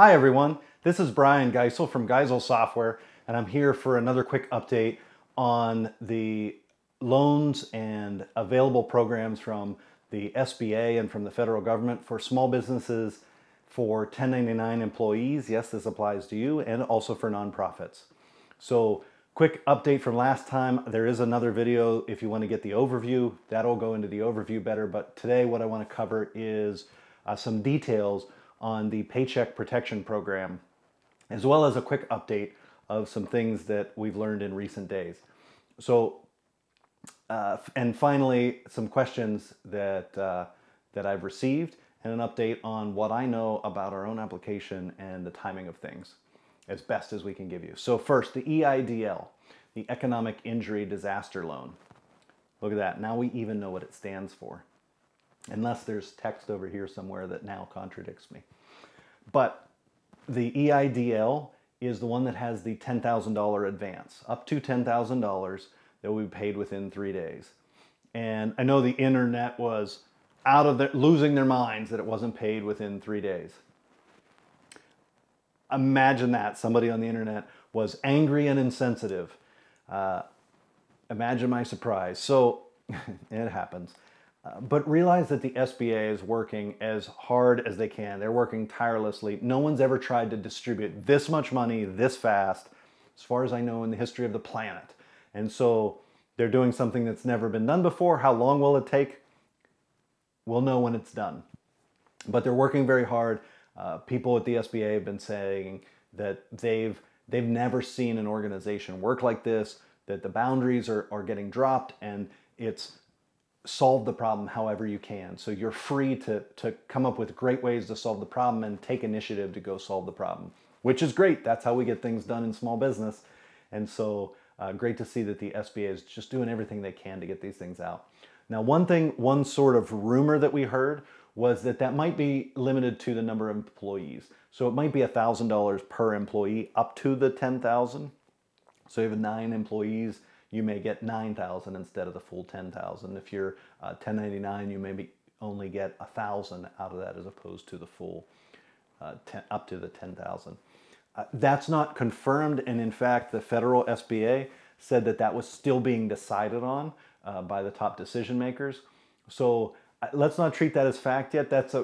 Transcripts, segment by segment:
Hi everyone, this is Brian Geisel from Geisel Software, and I'm here for another quick update on the loans and available programs from the SBA and from the federal government for small businesses, for 1099 employees. Yes, this applies to you, and also for nonprofits. So quick update from last time. There is another video if you want to get the overview. That'll go into the overview better, but today what I want to cover is some details on the Paycheck Protection Program, as well as a quick update of some things that we've learned in recent days. So, and finally, some questions that I've received, and an update on what I know about our own application and the timing of things, as best as we can give you. So first, the EIDL, the Economic Injury Disaster Loan. Look at that. Now we even know what it stands for. Unless there's text over here somewhere that now contradicts me. But the EIDL is the one that has the $10,000 advance, up to $10,000 that will be paid within 3 days. And I know the internet was losing their minds that it wasn't paid within 3 days. Imagine that. Somebody on the internet was angry and insensitive. Imagine my surprise. So it happens. But realize that the SBA is working as hard as they can. They're working tirelessly. No one's ever tried to distribute this much money this fast, as far as I know, in the history of the planet. And so they're doing something that's never been done before. How long will it take? We'll know when it's done. But they're working very hard. People at the SBA have been saying that they've never seen an organization work like this, that the boundaries are getting dropped, and it's solve the problem however you can. So you're free to come up with great ways to solve the problem and take initiative to go solve the problem, which is great. That's how we get things done in small business. And so great to see that the SBA is just doing everything they can to get these things out. Now, one sort of rumor that we heard was that might be limited to the number of employees. So it might be $1,000 per employee up to the 10,000. So you have 9 employees, you may get 9,000 instead of the full 10,000. If you're 1099, you maybe only get 1,000 out of that as opposed to the full up to the 10,000. That's not confirmed, and in fact, the federal SBA said that was still being decided on by the top decision makers. So let's not treat that as fact yet. That's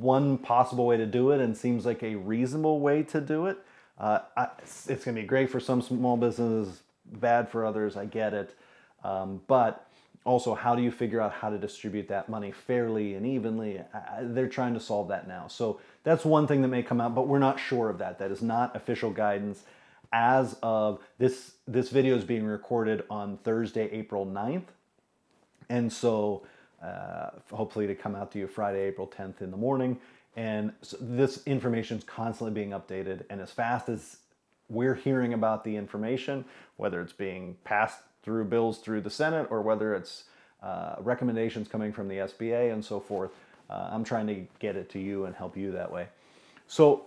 one possible way to do it, and seems like a reasonable way to do it. It's going to be great for some small businesses, bad for others, I get it. But also, how do you figure out how to distribute that money fairly and evenly? They're trying to solve that now. So that's one thing that may come out, but we're not sure of that. That is not official guidance. As of this video is being recorded on Thursday, April 9th. And so hopefully to come out to you Friday, April 10th in the morning. And so this information is constantly being updated, and as fast as we're hearing about the information, whether it's being passed through bills through the Senate or whether it's recommendations coming from the SBA and so forth, I'm trying to get it to you and help you that way. So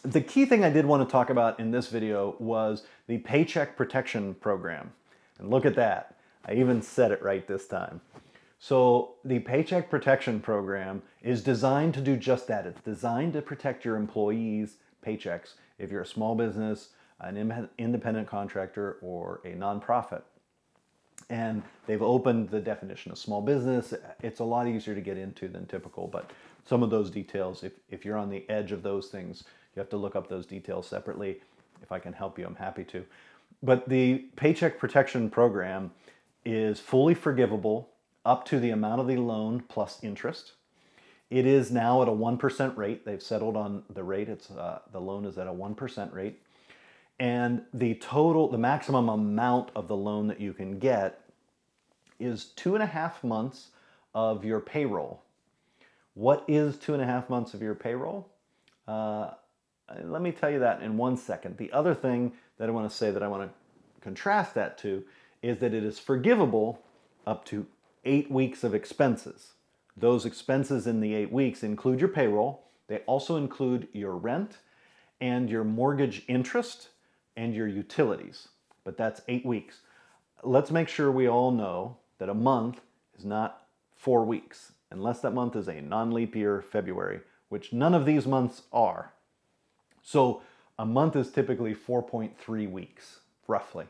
the key thing I did want to talk about in this video was the Paycheck Protection Program. And look at that. I even said it right this time. So the Paycheck Protection Program is designed to do just that. It's designed to protect your employees' paychecks if you're a small business, an independent contractor, or a nonprofit. And they've opened the definition of small business. It's a lot easier to get into than typical, but some of those details, if you're on the edge of those things, you have to look up those details separately. If I can help you, I'm happy to. But the Paycheck Protection Program is fully forgivable up to the amount of the loan plus interest. It is now at a 1% rate. They've settled on the rate. The loan is at a 1% rate. And the maximum amount of the loan that you can get is 2.5 months of your payroll. What is 2.5 months of your payroll? Let me tell you that in 1 second. The other thing that I want to say that I want to contrast that to is that it is forgivable up to 8 weeks of expenses. Those expenses in the 8 weeks include your payroll. They also include your rent and your mortgage interest and your utilities. But that's 8 weeks. Let's make sure we all know that a month is not 4 weeks, unless that month is a non-leap year February, which none of these months are. So a month is typically 4.3 weeks, roughly.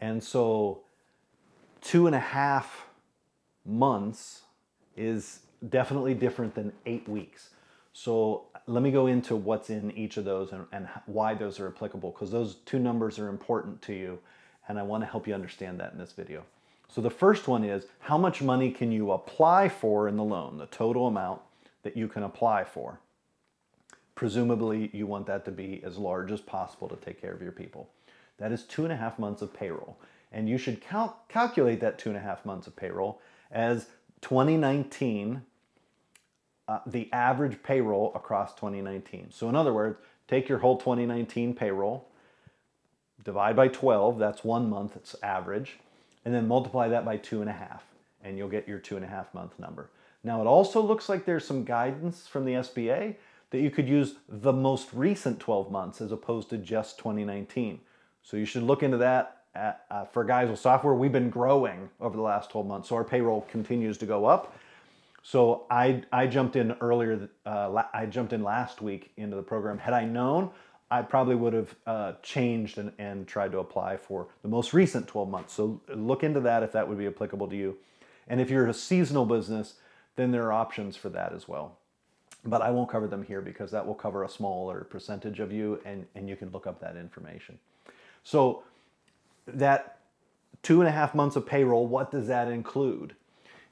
And so 2.5 months is definitely different than 8 weeks. So let me go into what's in each of those and why those are applicable, because those two numbers are important to you, and I want to help you understand that in this video. So the first one is, how much money can you apply for in the loan, the total amount that you can apply for. Presumably you want that to be as large as possible to take care of your people. That is 2.5 months of payroll. And you should calculate that 2.5 months of payroll as 2019, the average payroll across 2019. So in other words, take your whole 2019 payroll, divide by 12, that's 1 month, it's average, and then multiply that by 2.5, and you'll get your 2.5 month number. Now it also looks like there's some guidance from the SBA that you could use the most recent 12 months as opposed to just 2019. So you should look into that. For Geisel Software, we've been growing over the last 12 months, so our payroll continues to go up. So I jumped in earlier, I jumped in last week into the program. Had I known, I probably would have changed and tried to apply for the most recent 12 months. So look into that if that would be applicable to you. And if you're a seasonal business, then there are options for that as well. But I won't cover them here because that will cover a smaller percentage of you, and you can look up that information. So that 2.5 months of payroll, what does that include?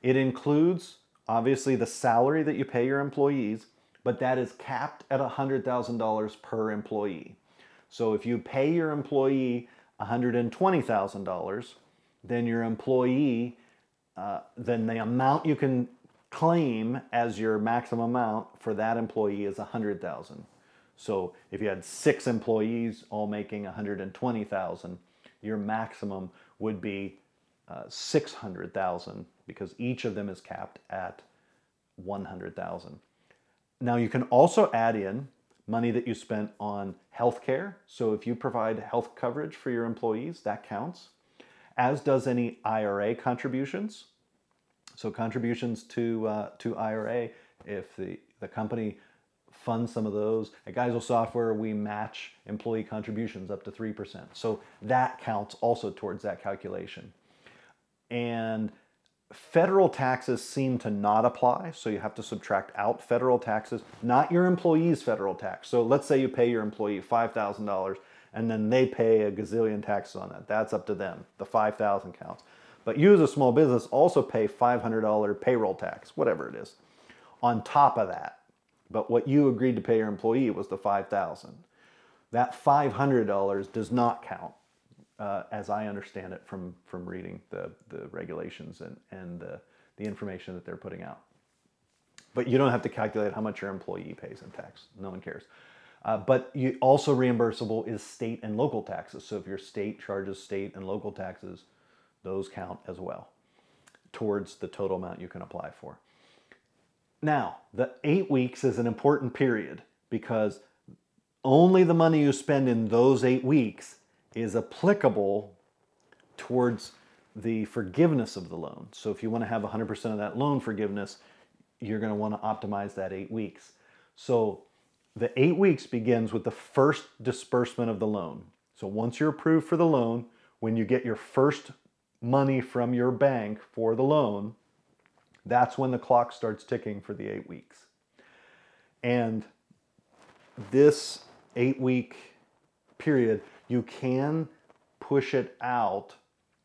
It includes obviously the salary that you pay your employees, but that is capped at $100,000 per employee. So if you pay your employee $120,000, then your employee, then the amount you can claim as your maximum amount for that employee is $100,000. So if you had 6 employees all making $120,000, your maximum would be $600,000 because each of them is capped at $100,000. Now you can also add in money that you spent on healthcare. So if you provide health coverage for your employees, that counts, as does any IRA contributions. So contributions to IRA, if the company funds some of those. At Geisel Software, we match employee contributions up to 3%. So that counts also towards that calculation. And federal taxes seem to not apply, so you have to subtract out federal taxes, not your employee's federal tax. So let's say you pay your employee $5,000 and then they pay a gazillion taxes on that. That's up to them. The $5,000 counts. But you as a small business also pay $500 payroll tax, whatever it is, on top of that. But what you agreed to pay your employee was the $5,000. That $500 does not count, as I understand it from reading the regulations and the information that they're putting out. But you don't have to calculate how much your employee pays in tax. No one cares. But you also reimbursable is state and local taxes. So if your state charges state and local taxes, those count as well towards the total amount you can apply for. Now, the 8 weeks is an important period because only the money you spend in those 8 weeks is applicable towards the forgiveness of the loan. So if you want to have 100% of that loan forgiveness, you're going to want to optimize that 8 weeks. So the 8 weeks begins with the first disbursement of the loan. So once you're approved for the loan, when you get your first money from your bank for the loan, that's when the clock starts ticking for the 8 weeks. And this 8-week period, you can push it out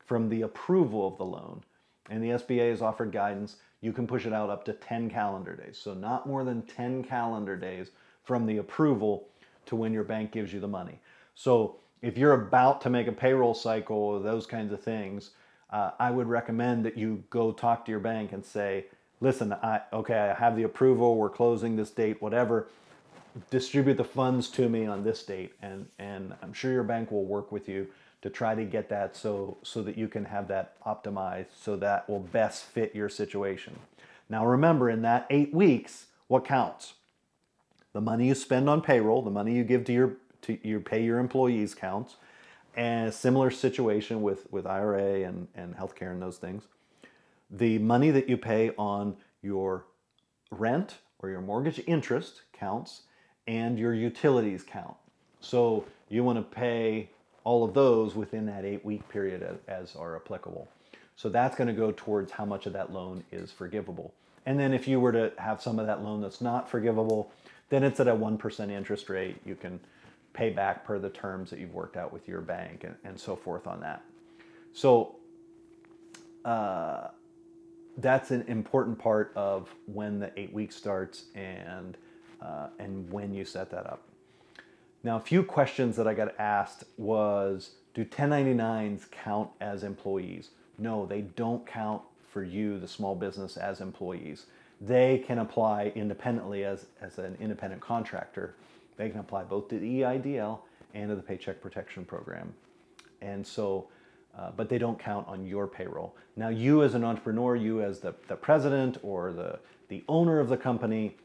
from the approval of the loan. And the SBA has offered guidance. You can push it out up to 10 calendar days. So not more than 10 calendar days from the approval to when your bank gives you the money. So if you're about to make a payroll cycle or those kinds of things, I would recommend that you go talk to your bank and say, listen, I have the approval, we're closing this date, whatever. Distribute the funds to me on this date, and I'm sure your bank will work with you to try to get that so that you can have that optimized so that will best fit your situation. Now remember, in that 8 weeks, what counts? The money you spend on payroll, the money you give to you pay your employees counts, and a similar situation with IRA and healthcare and those things. The money that you pay on your rent or your mortgage interest counts, and your utilities count. So you want to pay all of those within that 8-week period as are applicable. So that's going to go towards how much of that loan is forgivable. And then if you were to have some of that loan that's not forgivable, then it's at a 1% interest rate. You can pay back per the terms that you've worked out with your bank and so forth on that. So that's an important part of when the 8 weeks starts and when you set that up. Now, a few questions that I got asked was, do 1099s count as employees? No, they don't count for you, the small business, as employees. They can apply independently as an independent contractor. They can apply both to the EIDL and to the Paycheck Protection Program. And so, but they don't count on your payroll. Now, you as an entrepreneur, you as the president or the owner of the company,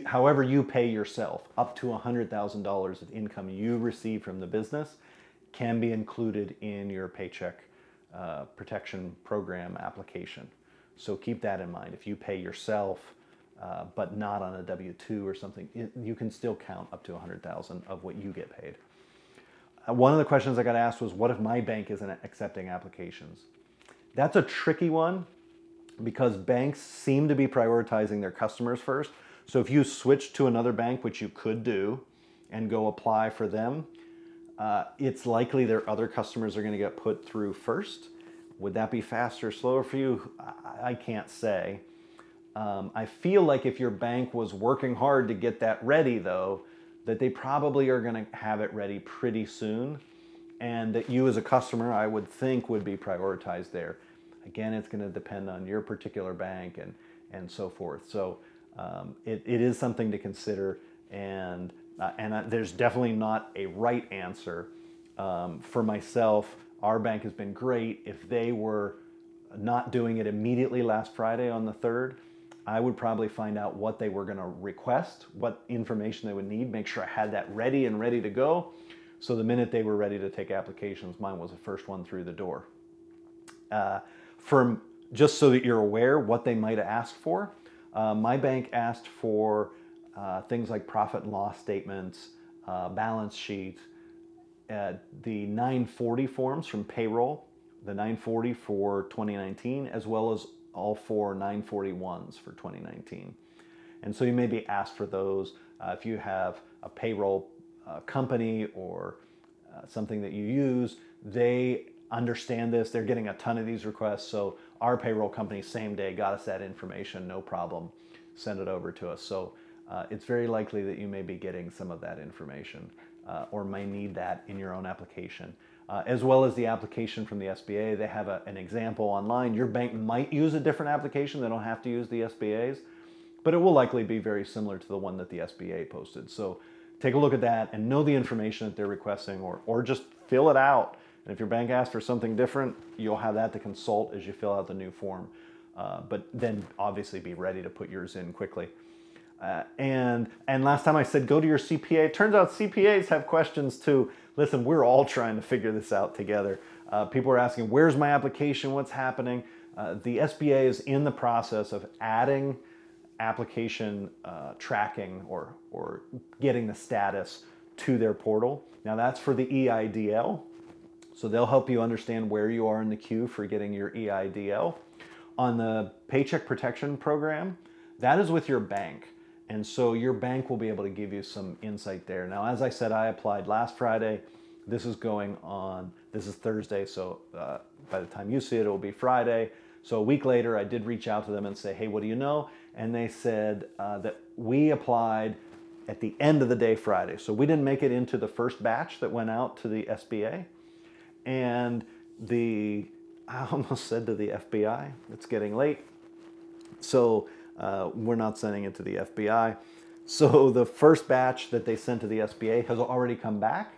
however you pay yourself, up to $100,000 of income you receive from the business can be included in your Paycheck Protection Program application. So keep that in mind. If you pay yourself, but not on a W-2 or something, you can still count up to $100,000 of what you get paid. One of the questions I got asked was, what if my bank isn't accepting applications? That's a tricky one because banks seem to be prioritizing their customers first. So if you switch to another bank, which you could do, and go apply for them, it's likely their other customers are going to get put through first. Would that be faster or slower for you? I can't say. I feel like if your bank was working hard to get that ready, though, that they probably are going to have it ready pretty soon, and that you as a customer, I would think, would be prioritized there. Again, it's going to depend on your particular bank and so forth. So it is something to consider, and there's definitely not a right answer. For myself, our bank has been great. If they were not doing it immediately last Friday on the 3rd, I would probably find out what they were going to request, what information they would need, make sure I had that ready and ready to go. So the minute they were ready to take applications, mine was the first one through the door. Just so that you're aware what they might have asked for, my bank asked for things like profit and loss statements, balance sheet, the 940 forms from payroll, the 940 for 2019, as well as all 4 941s for 2019. And so you may be asked for those. If you have a payroll company or something that you use, they understand this. They're getting a ton of these requests. So our payroll company, same day, got us that information, no problem, send it over to us. So it's very likely that you may be getting some of that information or may need that in your own application. As well as the application from the SBA. They have an example online. Your bank might use a different application. They don't have to use the SBA's, but it will likely be very similar to the one that the SBA posted. So take a look at that and know the information that they're requesting, or just fill it out. And if your bank asks for something different, you'll have that to consult as you fill out the new form. But then obviously be ready to put yours in quickly. And last time I said go to your CPA. It turns out CPAs have questions too. Listen, we're all trying to figure this out together. People are asking, where's my application? What's happening? The SBA is in the process of adding application tracking or getting the status to their portal. Now that's for the EIDL. So they'll help you understand where you are in the queue for getting your EIDL. On the Paycheck Protection Program, that is with your bank. And so your bank will be able to give you some insight there. Now, as I said, I applied last Friday. This is Thursday, so by the time you see it, it will be Friday. So a week later, I did reach out to them and say, hey, what do you know? And they said that we applied at the end of the day Friday. So we didn't make it into the first batch that went out to the SBA. And I almost said to the FBI, it's getting late. So we're not sending it to the FBI. So the first batch that they sent to the SBA has already come back.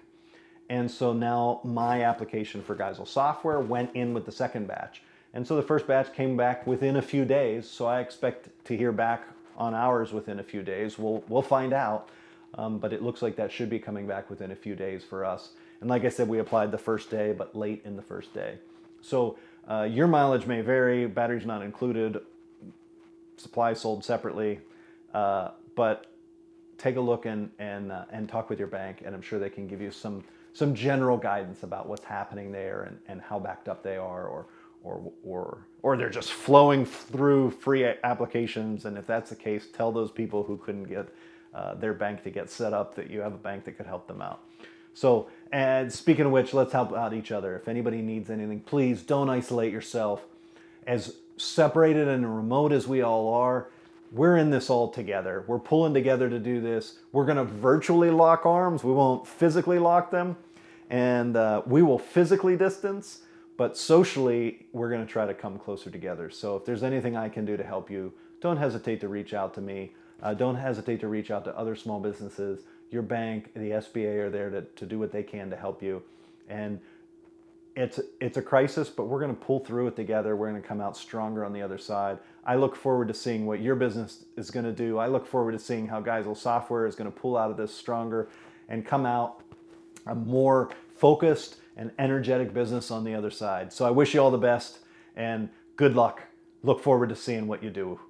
And so now my application for Geisel software went in with the second batch. And so the first batch came back within a few days. So I expect to hear back on ours within a few days. We'll find out. But it looks like that should be coming back within a few days for us. And like I said, we applied the first day, but late in the first day. So your mileage may vary, batteries not included, supplies sold separately, but take a look and talk with your bank, and I'm sure they can give you some general guidance about what's happening there and how backed up they are, or they're just flowing through free applications. And if that's the case, tell those people who couldn't get their bank to get set up that you have a bank that could help them out. So, and speaking of which, let's help out each other. If anybody needs anything, please don't isolate yourself. As separated and remote as we all are, we're in this all together. We're pulling together to do this. We're going to virtually lock arms. We won't physically lock them, and we will physically distance, but socially, we're going to try to come closer together. So if there's anything I can do to help you, don't hesitate to reach out to me. Don't hesitate to reach out to other small businesses. Your bank, the SBA are there to do what they can to help you. And it's a crisis, but we're going to pull through it together. We're going to come out stronger on the other side. I look forward to seeing what your business is going to do. I look forward to seeing how Geisel Software is going to pull out of this stronger and come out a more focused and energetic business on the other side. So I wish you all the best and good luck. Look forward to seeing what you do.